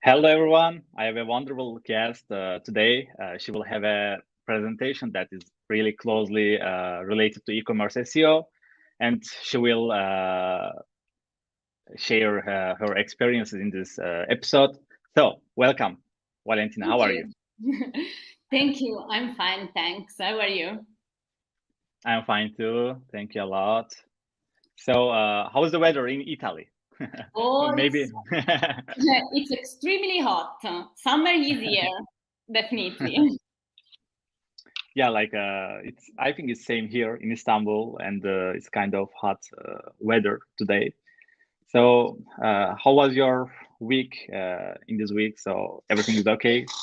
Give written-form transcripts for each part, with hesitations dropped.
Hello, everyone. I have a wonderful guest today. She will have a presentation that is really closely related to e-commerce SEO, and she will share her experiences in this episode. So, welcome, Valentina. How are you? Thank you. I'm fine, thanks. How are you? I'm fine too. Thank you a lot. So, how is the weather in Italy? Oh, Maybe. it's extremely hot. Summer is here, definitely. Yeah, like I think it's same here in Istanbul, and it's kind of hot weather today. So, how was your week in this week? So everything is okay Oh,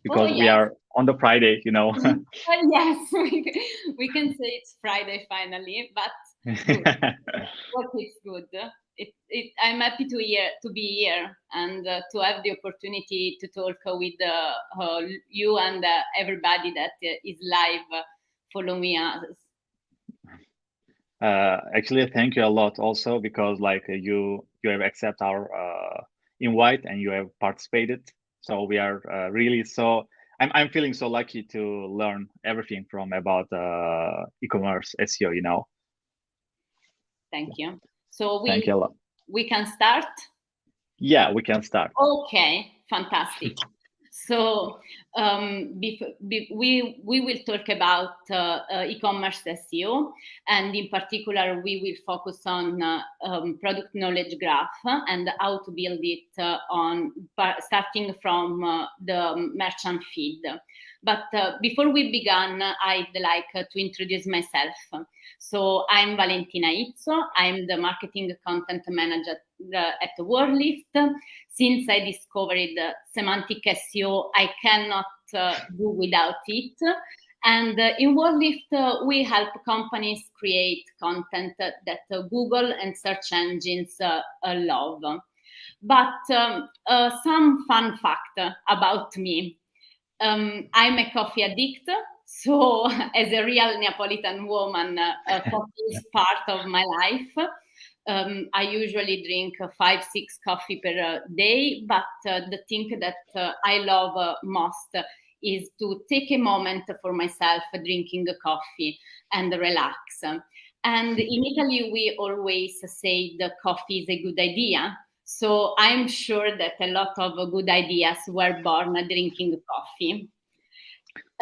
because we yes. are on the Friday, you know. Yes, we can say it's Friday finally, but good. What is good? I'm happy to be here and to have the opportunity to talk with you and everybody that is live following us. Actually, thank you a lot also because like you have accept our invite and you have participated. So we are really I'm feeling so lucky to learn everything from about e-commerce SEO. You know. Thank you. So Thank you a lot. we can start. Yeah, we can start. Okay, fantastic. So we will talk about e-commerce SEO, and in particular, we will focus on product knowledge graph and how to build it starting from the merchant feed. But before we begin, I'd like to introduce myself. So I'm Valentina Izzo. I'm the marketing content manager at WordLift. Since I discovered semantic SEO, I cannot do without it. And in WordLift, we help companies create content that Google and search engines love. But some fun fact about me. I'm a coffee addict. So as a real Neapolitan woman, coffee is part of my life. I usually drink 5-6 coffee per day, but the thing that I love most is to take a moment for myself drinking coffee and relax. And in Italy, we always say the coffee is a good idea. So I'm sure that a lot of good ideas were born drinking coffee.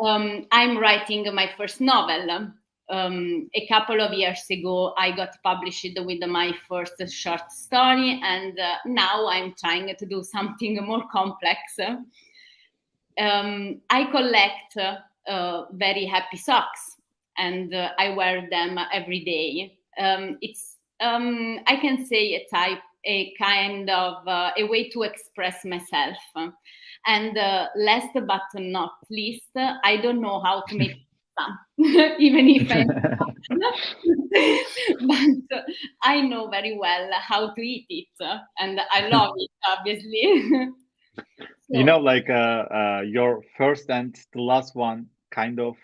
I'm writing my first novel. A couple of years ago, I got published with my first short story, and now I'm trying to do something more complex. I collect very happy socks, and I wear them every day. I can say a kind of a way to express myself. And last but not least, I don't know how to make some, even if I but I know very well how to eat it, and I love it, obviously. You know, like your first and the last one, kind of,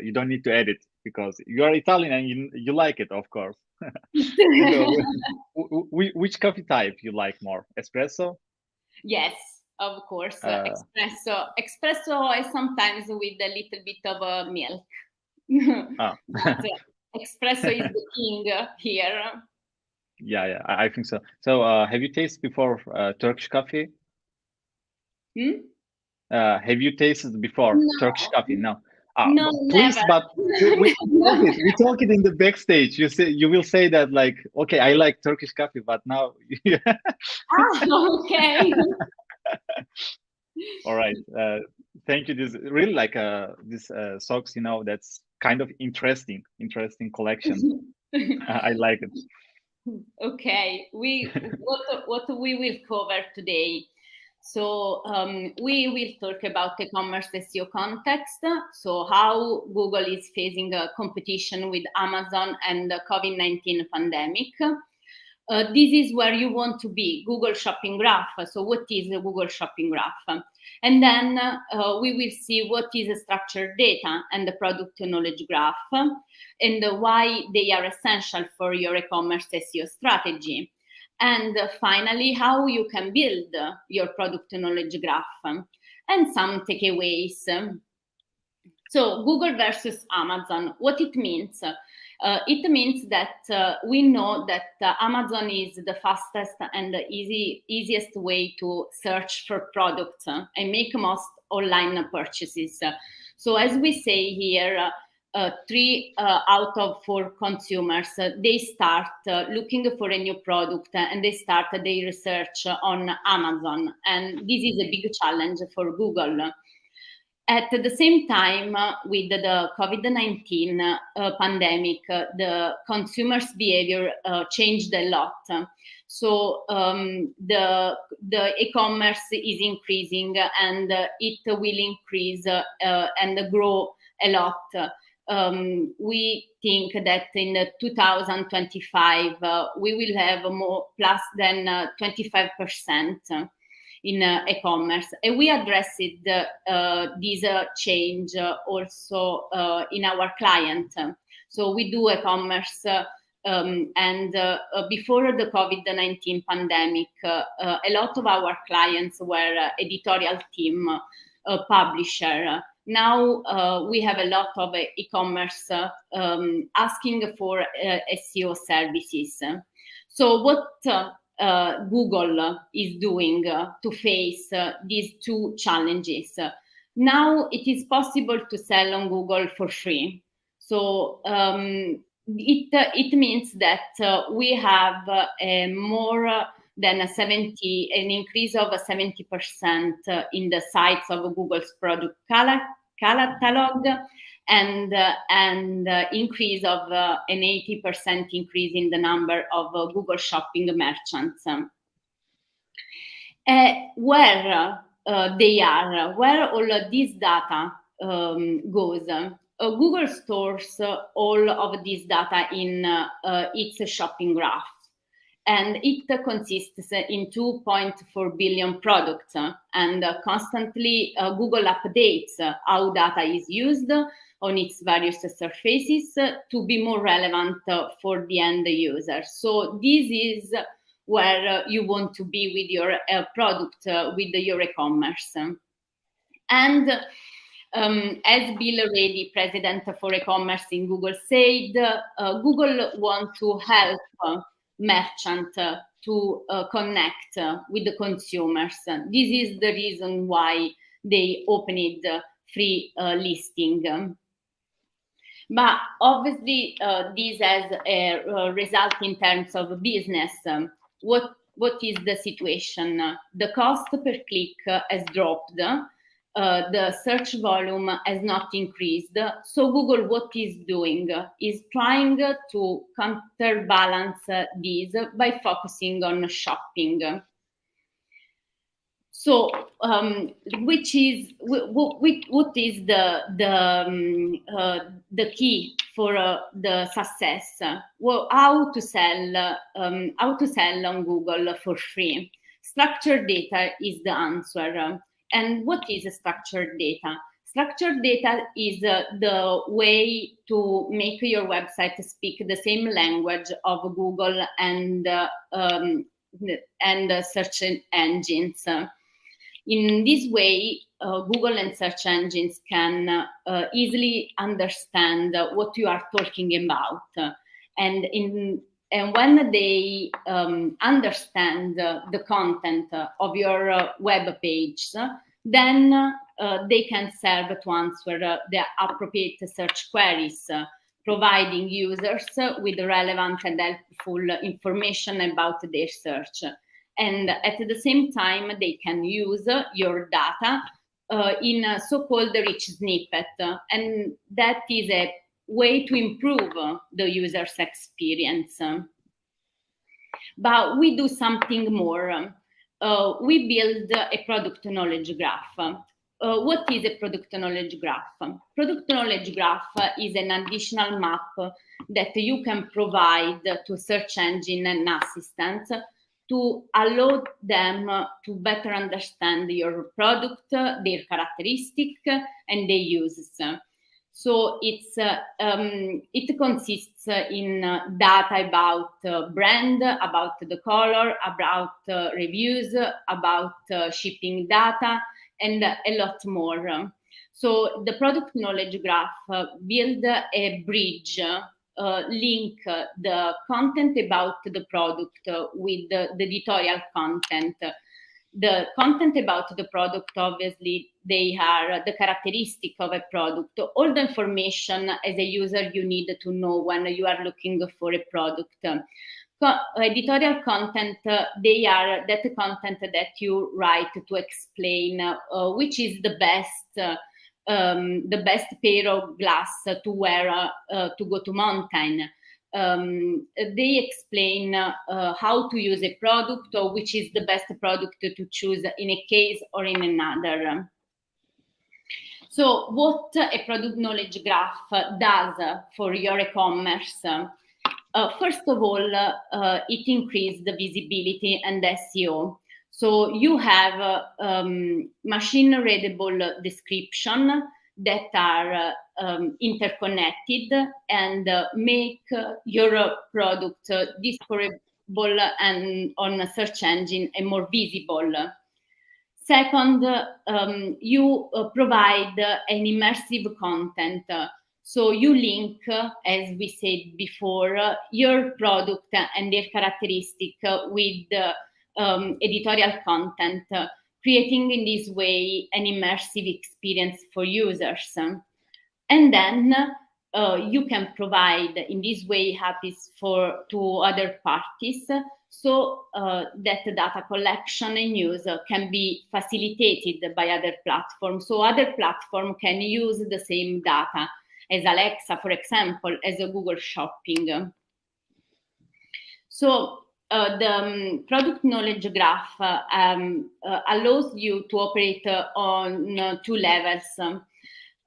you don't need to edit because you're Italian and you like it, of course. And which coffee type you like more? Espresso? Yes, of course. Espresso. Espresso is sometimes with a little bit of milk. Oh. But espresso is the king here. Yeah, I think so. So, have you tasted before Turkish coffee? Have you tasted before Turkish coffee? No. No, Please, never. but we talk it in the backstage. You will say that like, okay, I like Turkish coffee, but now. Okay. All right. Thank you. This really like this socks. You know, that's kind of interesting collection. I like it. Okay. What we will cover today. So we will talk about e-commerce SEO context. So how Google is facing a competition with Amazon and the COVID-19 pandemic. This is where you want to be, Google Shopping Graph. So what is a Google Shopping Graph? And then we will see what is structured data and the product knowledge graph and why they are essential for your e-commerce SEO strategy. And finally, how you can build your product knowledge graph, and some takeaways. So Google versus Amazon, what it means? It means that we know that Amazon is the fastest and the easiest way to search for products and make most online purchases. So as we say here, 3 out of 4 consumers, they start looking for a new product and they start their research on Amazon. And this is a big challenge for Google. At the same time, with the COVID-19 pandemic, the consumers' behavior changed a lot. So the e-commerce is increasing, and it will increase and grow a lot. We think that in 2025 we will have more plus than 25% in e-commerce, and we addressed this change also in our client. So we do e-commerce, and before the COVID-19 pandemic, a lot of our clients were editorial team, publisher. Now we have a lot of e-commerce asking for SEO services. So what Google is doing to face these 2 challenges? Now it is possible to sell on Google for free. So it means that we have more than an increase of 70% in the size of Google's product catalog, and increase of an 80% increase in the number of Google Shopping merchants. Where they are, where all of this data goes. Google stores all of this data in its shopping graph, and it consists in 2.4 billion products, and constantly Google updates how data is used on its various surfaces to be more relevant for the end user. So this is where you want to be with your product, with your e-commerce. And as Bill Ready, president for e-commerce in Google, said, Google wants to help merchants to connect with the consumers. This is the reason why they opened free listing. But obviously, this has a result in terms of business. What is the situation? The cost per click has dropped. The search volume has not increased. So Google, what is doing is trying to counterbalance this by focusing on shopping. So, what is the key for the success? Well, how to sell on Google for free? Structured data is the answer. And what is structured data? Structured data is the way to make your website speak the same language of Google and search engines. In this way, Google and search engines can easily understand what you are talking about, and when they understand the content of your web page, then they can serve to answer the appropriate search queries, providing users with relevant and helpful information about their search. And at the same time, they can use your data in a so-called rich snippet. And that is a way to improve the user's experience. But we do something more. We build a product knowledge graph. What is a product knowledge graph? Product knowledge graph is an additional map that you can provide to search engine and assistants to allow them to better understand your product, their characteristics, and their uses. So it consists in data about brand, about the color, about reviews, about shipping data, and a lot more. So the product knowledge graph build a bridge, link the content about the product with the editorial content. The content about the product, obviously, they are the characteristic of a product, all the information as a user you need to know when you are looking for a product. Editorial content, they are that content that you write to explain which is the best pair of glass to wear to go to mountain. They explain how to use a product or which is the best product to choose in a case or in another. So what a product knowledge graph does for your e-commerce? First of all, it increases the visibility and SEO. So you have machine-readable description that are interconnected and make your product discoverable and on a search engine and more visible. Second, you provide an immersive content. So you link, as we said before, your product and their characteristic with editorial content, creating in this way an immersive experience for users. And then you can provide in this way APIs to other parties, so that data collection and use can be facilitated by other platforms. So other platforms can use the same data as Alexa, for example, as a Google Shopping. So the product knowledge graph allows you to operate on two levels.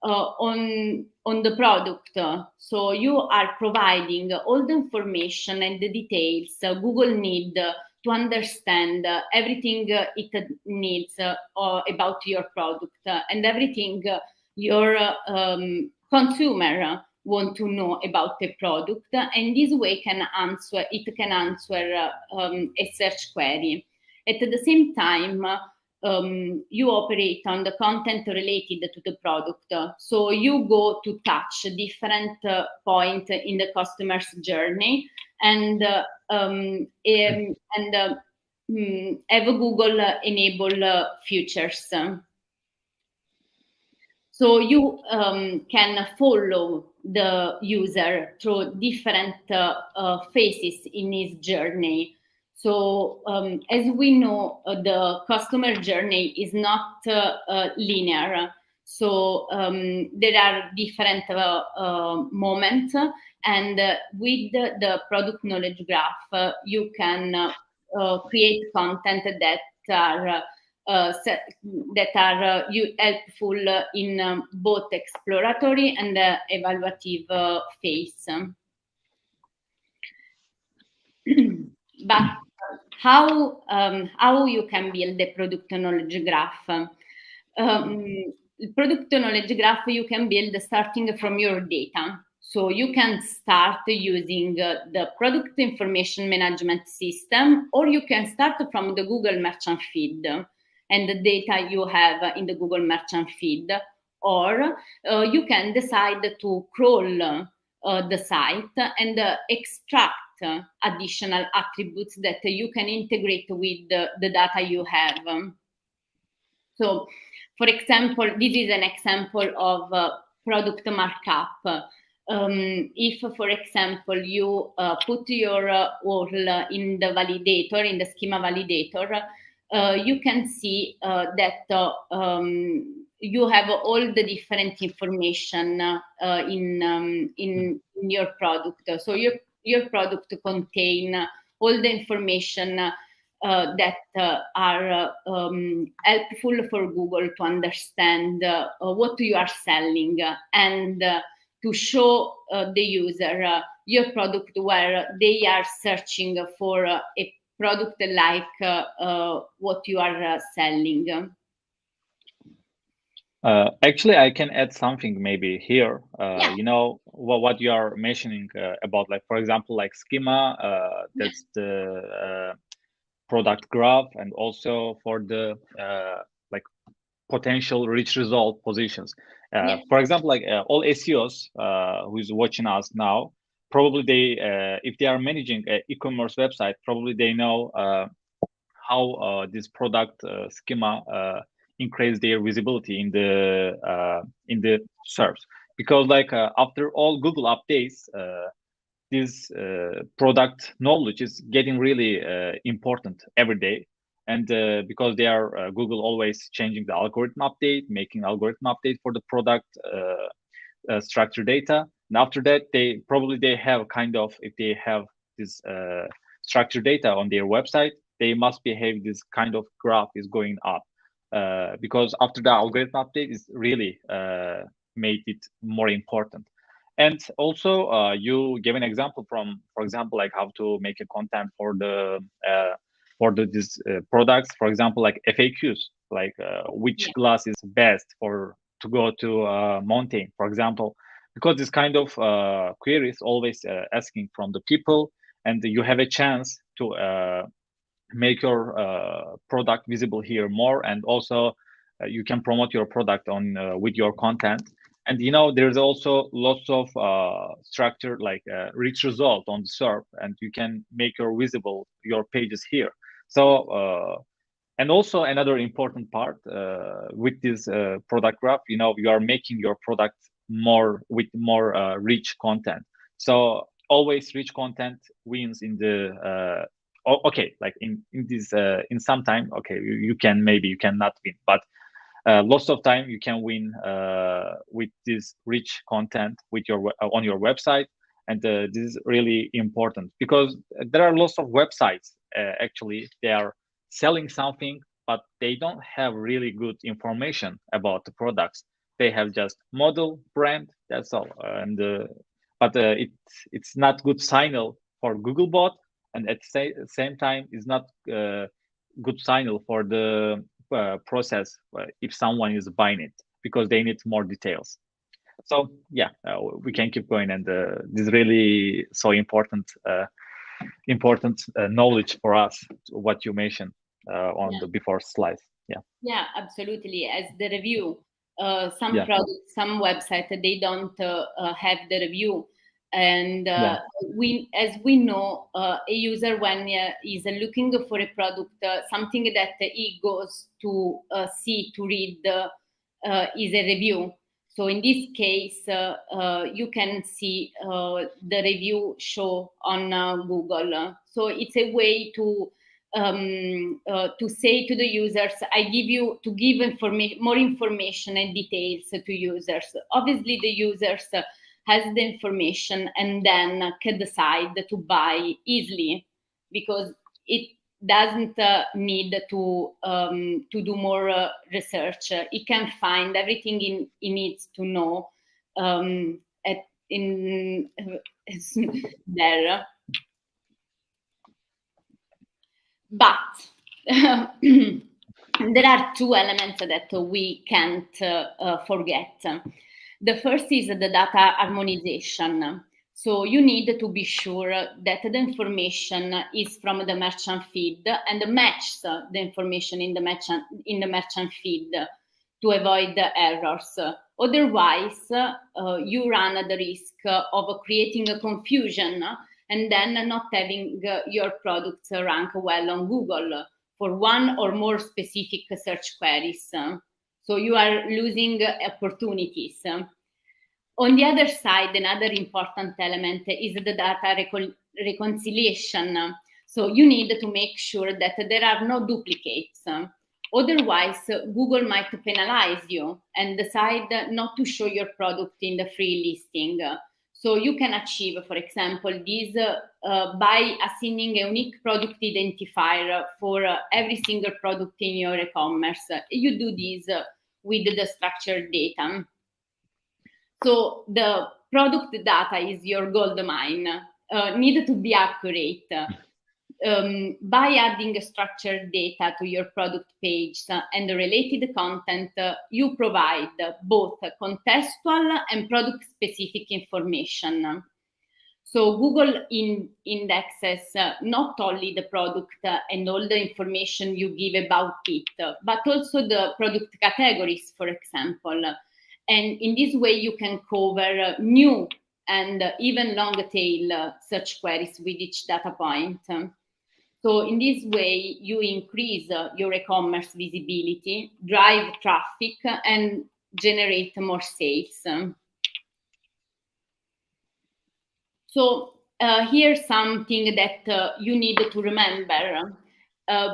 On the product, so you are providing all the information and the details Google need to understand everything it needs about your product and everything your consumer want to know about the product, and this way it can answer a search query. At the same time, you operate on the content related to the product. So you go to touch different point in the customer's journey and have Google enable features. So you can follow the user through different phases in his journey. So as we know, the customer journey is not linear. So there are different moments, and with the product knowledge graph, you can create content that are helpful in both exploratory and evaluative phase. But how you can build a product knowledge graph? Product knowledge graph you can build starting from your data. So you can start using the product information management system, or you can start from the Google Merchant Feed and the data you have in the Google Merchant Feed, or you can decide to crawl the site and extract additional attributes that you can integrate with the data you have. So, for example, this is an example of product markup. If, for example, you put your URL in the validator, in the schema validator, you can see that you have all the different information in your product. So your product contain all the information that are helpful for Google to understand what you are selling and to show the user your product where they are searching for a product like what you are selling. Actually, I can add something maybe here. Yeah, You know what you are mentioning about, like for example, like schema. yeah, That's the product graph, and also for the like potential rich result positions. yeah, For example, like all SEOs who's watching us now, probably they, if they are managing an e-commerce website, probably they know how this product schema increase their visibility in the search. Because like after all Google updates, this product knowledge is getting really important every day. And because they are Google always changing the algorithm update, making algorithm update for the product structure data. And after that, they have kind of, if they have this structured data on their website, they must behave this kind of graph is going up, because after the algorithm update is really made it more important. And also, you gave an example from, for example, like how to make a content for the these products. For example, like FAQs, like which yeah, glass is best for to go to mountain, for example, because this kind of queries always asking from the people, and you have a chance to make your product visible here more, and also you can promote your product on with your content. And you know there's also lots of structure like rich result on the SERP, and you can make your visible your pages here. So and also another important part with this product graph, you know, you are making your product more with more rich content. So always rich content wins in the okay, like in this in some time, okay, you can, maybe you cannot win, but lots of time you can win with this rich content with your on your website. And this is really important because there are lots of websites actually they are selling something, but they don't have really good information about the products. They have just model, brand, that's all. And but it's not good signal for Googlebot, and at the same time it's not good signal for the process if someone is buying it, because they need more details. So yeah, we can keep going, and this is really so important knowledge for us, what you mentioned on yeah. the before slides. Yeah, Yeah, absolutely. As the review, some yeah, products, some website, they don't have the review, and yeah, as we know, a user when is looking for a product, something that he goes to see to read is a review. So in this case, you can see the review show on Google. So it's a way to say to the users, I give you to give more information and details to users. Obviously, the users has the information and then can decide to buy easily because it doesn't need to do more research. It can find everything it needs to know at in there. But there are two elements that we can't forget. The first is the data harmonization. So you need to be sure that the information is from the merchant feed and matches the information in the merchant feed to avoid errors. Otherwise, you run the risk of creating a confusion and then not having your products rank well on Google for one or more specific search queries. So you are losing opportunities. On the other side, another important element is the data reconciliation. So you need to make sure that there are no duplicates. Otherwise, Google might penalize you and decide not to show your product in the free listing. So you can achieve, for example, this by assigning a unique product identifier for every single product in your e-commerce. You do this with the structured data. So the product data is your gold mine. Need to be accurate. by adding structured data to your product page and the related content, you provide both contextual and product-specific information. So Google indexes not only the product and all the information you give about it, but also the product categories, for example. And in this way, you can cover new and even long tail search queries with each data point. So in this way, you increase your e-commerce visibility, drive traffic, and generate more sales. So here's something that you need to remember.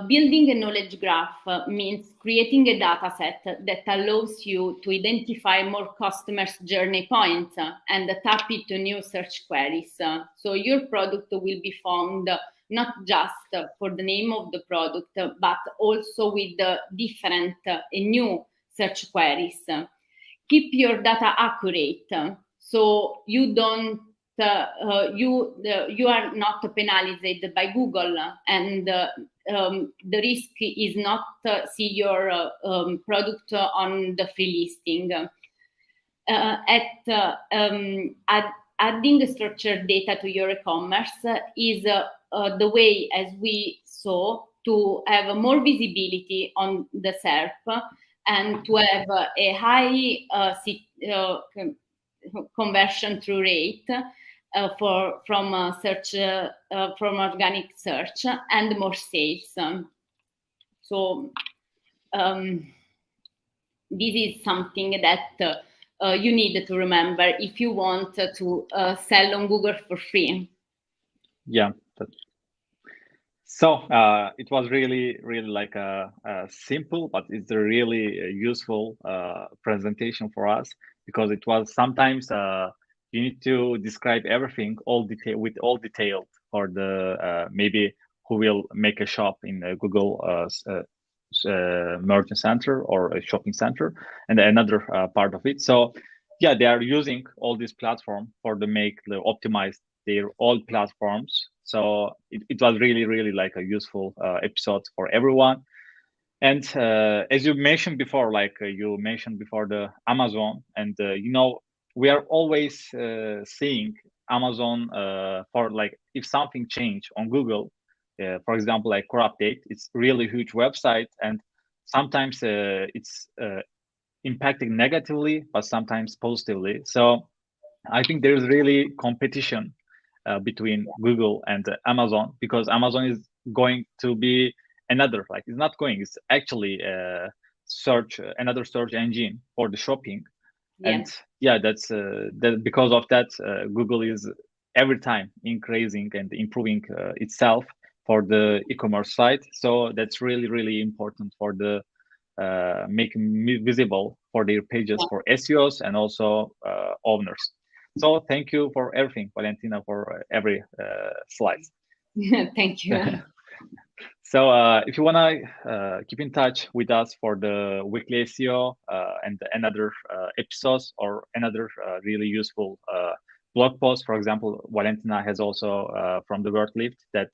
Building a knowledge graph means creating a data set that allows you to identify more customers' journey points and tap into new search queries. So your product will be found not just for the name of the product, but also with different and new search queries. Keep your data accurate, so you don't you are not penalized by Google, and the risk is not see your product on the free listing. Adding structured data to your e-commerce is the way, as we saw, to have more visibility on the SERP and to have a high conversion through rate from organic search and more sales. So this is something that you need to remember if you want to sell on Google for free. Yeah. So it was really like a simple, but it's a really useful presentation for us, because it was sometimes you need to describe everything with all detail for the maybe who will make a shop in Google merchant center or a shopping center, and another part of it. So yeah, they are using all this platform for the optimize their all platforms. So it was really like a useful episode for everyone. And as you mentioned before, the Amazon, and we are always seeing Amazon for like if something changed on Google, for example, like core update, it's really huge website, and sometimes it's impacting negatively, but sometimes positively. So I think there's really competition between Google and Amazon, because Amazon is going to be it's actually another search engine for the shopping. Yeah. And yeah, that's because of that, Google is every time increasing and improving itself for the e-commerce site. So that's really important for the making visible for their pages for SEOs and also owners. So thank you for everything, Valentina, for every slide. Thank you. So if you want to keep in touch with us for the weekly SEO and another episodes or another really useful blog post, for example, Valentina has also from the word lift that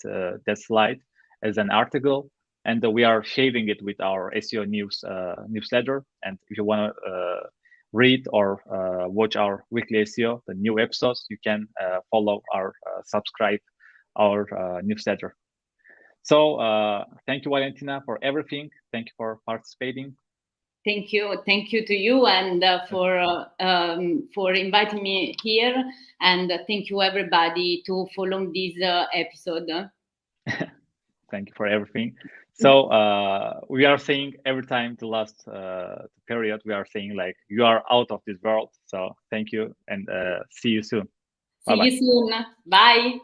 slide as an article, and we are sharing it with our SEO news newsletter. And if you want to read or watch our weekly SEO, the new episodes, you can follow our subscribe our newsletter. So thank you, Valentina, for everything. Thank you for participating. Thank you to you, and for inviting me here, and thank you everybody to follow this episode. Thank you for everything. So we are saying every time the last period, we are saying like you are out of this world. So thank you, and see you soon. See you soon. Bye.